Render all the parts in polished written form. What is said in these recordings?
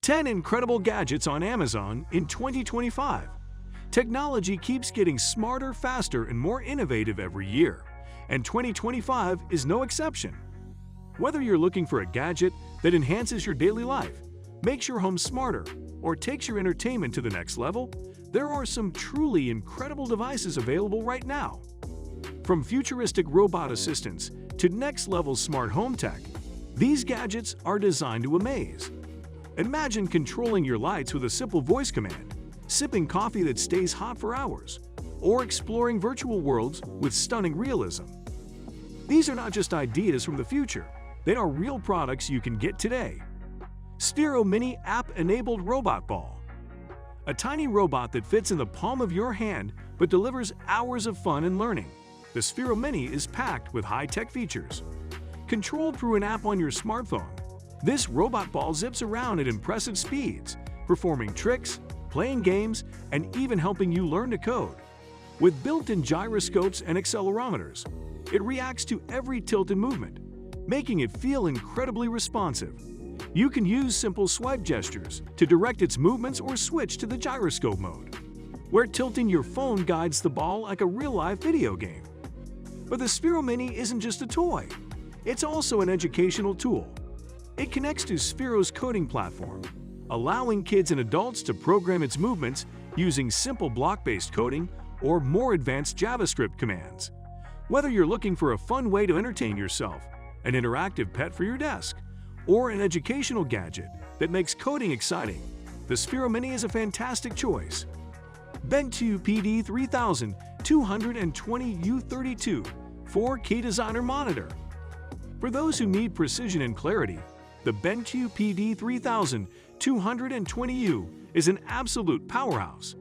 10 incredible gadgets on Amazon in 2025. Technology keeps getting smarter, faster, and more innovative every year, and 2025 is no exception. Whether you're looking for a gadget that enhances your daily life, makes your home smarter, or takes your entertainment to the next level, there are some truly incredible devices available right now. From futuristic robot assistants to next-level smart home tech, these gadgets are designed to amaze. Imagine controlling your lights with a simple voice command, sipping coffee that stays hot for hours, or exploring virtual worlds with stunning realism. These are not just ideas from the future, they are real products you can get today. Sphero Mini App-Enabled Robot Ball. A tiny robot that fits in the palm of your hand but delivers hours of fun and learning. The Sphero Mini is packed with high-tech features. Controlled through an app on your smartphone, this robot ball zips around at impressive speeds, performing tricks, playing games, and even helping you learn to code. With built-in gyroscopes and accelerometers, it reacts to every tilt and movement, making it feel incredibly responsive. You can use simple swipe gestures to direct its movements or switch to the gyroscope mode, where tilting your phone guides the ball like a real-life video game. But the Sphero Mini isn't just a toy, it's also an educational tool. It connects to Sphero's coding platform, allowing kids and adults to program its movements using simple block-based coding or more advanced JavaScript commands. Whether you're looking for a fun way to entertain yourself, an interactive pet for your desk, or an educational gadget that makes coding exciting, the Sphero Mini is a fantastic choice. BenQ PD 3220U32 4K Designer Monitor. For those who need precision and clarity, the BenQ PD 3220U is an absolute powerhouse.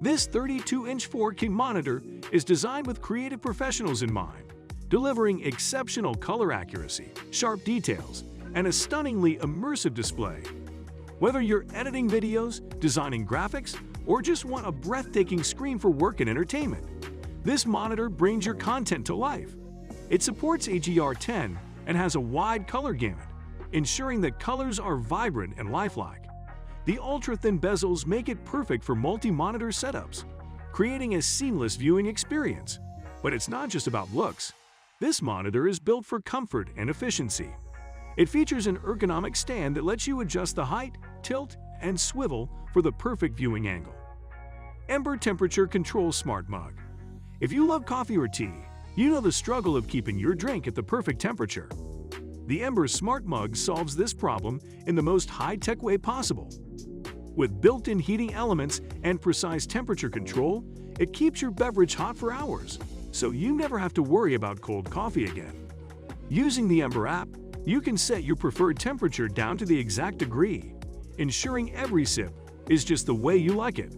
This 32-inch 4K monitor is designed with creative professionals in mind, delivering exceptional color accuracy, sharp details, and a stunningly immersive display. Whether you're editing videos, designing graphics, or just want a breathtaking screen for work and entertainment, this monitor brings your content to life. It supports HDR10 and has a wide color gamut, ensuring that colors are vibrant and lifelike. The ultra-thin bezels make it perfect for multi-monitor setups, creating a seamless viewing experience. But it's not just about looks. This monitor is built for comfort and efficiency. It features an ergonomic stand that lets you adjust the height, tilt, and swivel for the perfect viewing angle. Ember Temperature Control Smart Mug. If you love coffee or tea, you know the struggle of keeping your drink at the perfect temperature. The Ember Smart Mug solves this problem in the most high-tech way possible. With built-in heating elements and precise temperature control, it keeps your beverage hot for hours, so you never have to worry about cold coffee again. Using the Ember app, you can set your preferred temperature down to the exact degree, ensuring every sip is just the way you like it.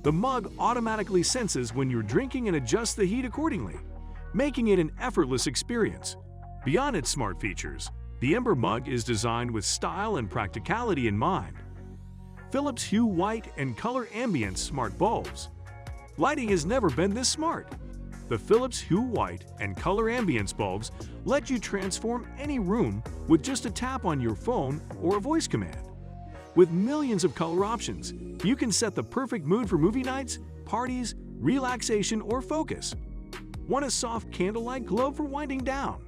The mug automatically senses when you're drinking and adjusts the heat accordingly, making it an effortless experience. Beyond its smart features, the Ember mug is designed with style and practicality in mind. Philips Hue White and Color Ambience Smart Bulbs. Lighting has never been this smart. The Philips Hue White and Color Ambience bulbs let you transform any room with just a tap on your phone or a voice command. With millions of color options, you can set the perfect mood for movie nights, parties, relaxation, or focus. Want a soft candlelight glow for winding down?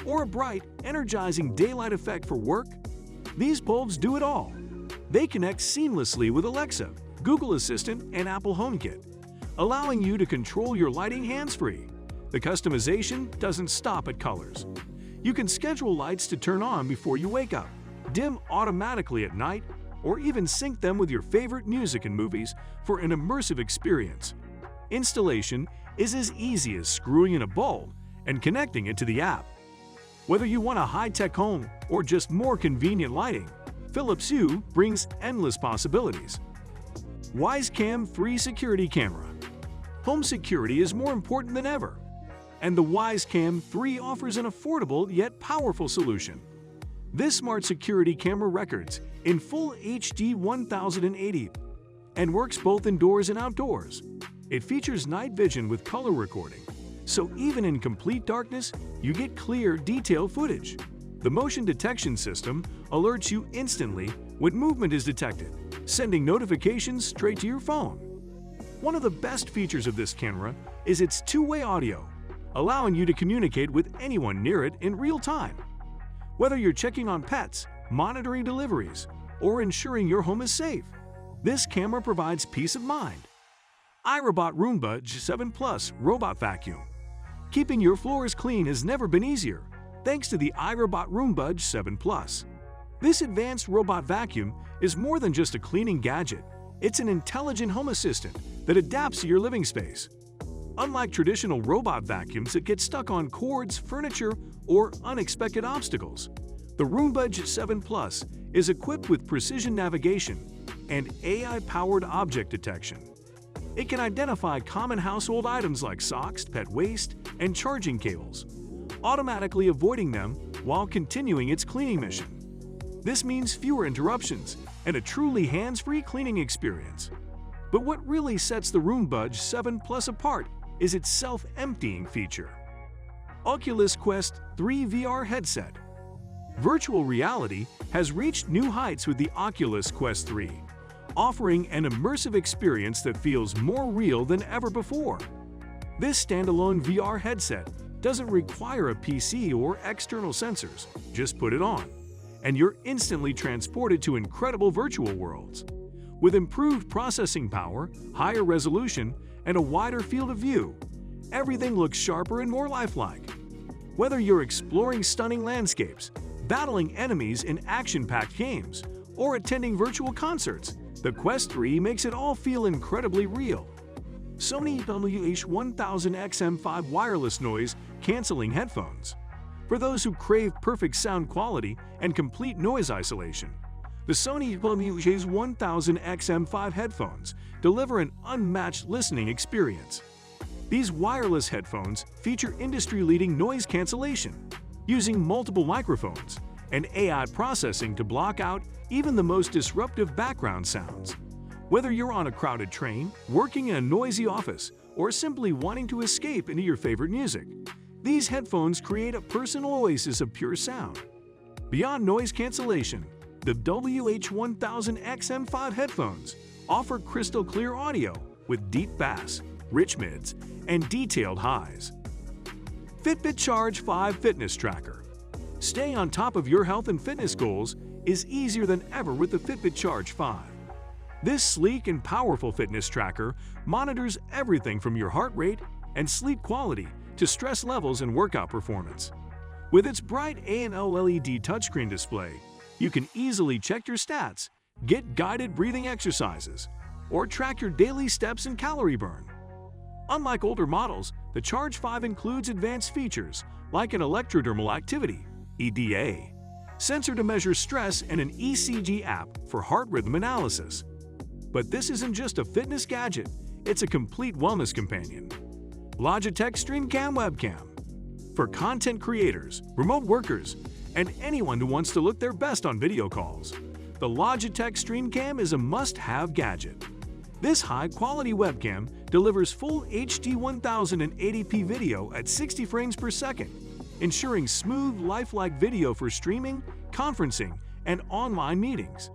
Or a bright, energizing daylight effect for work? These bulbs do it all. They connect seamlessly with Alexa, Google Assistant, and Apple HomeKit, allowing you to control your lighting hands-free. The customization doesn't stop at colors. You can schedule lights to turn on before you wake up, dim automatically at night, or even sync them with your favorite music and movies for an immersive experience. Installation is as easy as screwing in a bulb and connecting it to the app. Whether you want a high-tech home or just more convenient lighting, Philips Hue brings endless possibilities. WiseCam 3 Security Camera. Home security is more important than ever, and the WiseCam 3 offers an affordable yet powerful solution. This smart security camera records in full HD 1080 and works both indoors and outdoors. It features night vision with color recording, so even in complete darkness, you get clear, detailed footage. The motion detection system alerts you instantly when movement is detected, sending notifications straight to your phone. One of the best features of this camera is its two-way audio, allowing you to communicate with anyone near it in real time. Whether you're checking on pets, monitoring deliveries, or ensuring your home is safe, this camera provides peace of mind. iRobot Roomba G7 Plus Robot Vacuum. Keeping your floors clean has never been easier, thanks to the iRobot Roomba G7 Plus. This advanced robot vacuum is more than just a cleaning gadget. It's an intelligent home assistant that adapts to your living space. Unlike traditional robot vacuums that get stuck on cords, furniture, or unexpected obstacles, the Roomba G7 Plus is equipped with precision navigation and AI-powered object detection. It can identify common household items like socks, pet waste, and charging cables, automatically avoiding them while continuing its cleaning mission. This means fewer interruptions and a truly hands-free cleaning experience. But what really sets the Roomba G7 Plus apart is its self-emptying feature. Oculus Quest 3 VR Headset. Virtual reality has reached new heights with the Oculus Quest 3, offering an immersive experience that feels more real than ever before. This standalone VR headset doesn't require a PC or external sensors. Just put it on, and you're instantly transported to incredible virtual worlds. With improved processing power, higher resolution, and a wider field of view, everything looks sharper and more lifelike. Whether you're exploring stunning landscapes, battling enemies in action-packed games, or attending virtual concerts, the Quest 3 makes it all feel incredibly real. Sony WH-1000XM5 wireless noise-canceling headphones. For those who crave perfect sound quality and complete noise isolation, the Sony WH-1000XM5 headphones deliver an unmatched listening experience. These wireless headphones feature industry-leading noise cancellation, using multiple microphones and AI processing to block out even the most disruptive background sounds. Whether you're on a crowded train, working in a noisy office, or simply wanting to escape into your favorite music, these headphones create a personal oasis of pure sound. Beyond noise cancellation, the WH-1000XM5 headphones offer crystal clear audio with deep bass, rich mids, and detailed highs. Fitbit Charge 5 Fitness Tracker. Staying on top of your health and fitness goals is easier than ever with the Fitbit Charge 5. This sleek and powerful fitness tracker monitors everything from your heart rate and sleep quality to stress levels and workout performance. With its bright A&O LED touchscreen display, you can easily check your stats, get guided breathing exercises, or track your daily steps and calorie burn. Unlike older models, the Charge 5 includes advanced features like an electrodermal activity (EDA) sensor to measure stress and an ECG app for heart rhythm analysis. But this isn't just a fitness gadget, it's a complete wellness companion. Logitech StreamCam Webcam. For content creators, remote workers, and anyone who wants to look their best on video calls, the Logitech StreamCam is a must-have gadget. This high-quality webcam delivers full HD 1080p video at 60 frames per second, ensuring smooth, lifelike video for streaming, conferencing, and online meetings.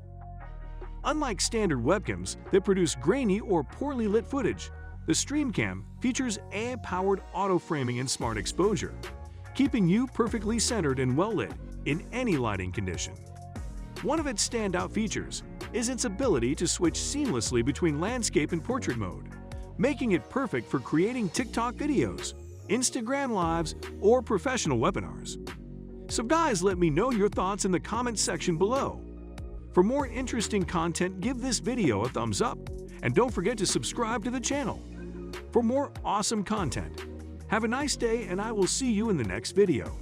Unlike standard webcams that produce grainy or poorly lit footage, the StreamCam features AI-powered auto-framing and smart exposure, keeping you perfectly centered and well-lit in any lighting condition. One of its standout features is its ability to switch seamlessly between landscape and portrait mode, making it perfect for creating TikTok videos, Instagram lives, or professional webinars. So guys, let me know your thoughts in the comments section below. For more interesting content, give this video a thumbs up, and don't forget to subscribe to the channel. For more awesome content, have a nice day, and I will see you in the next video.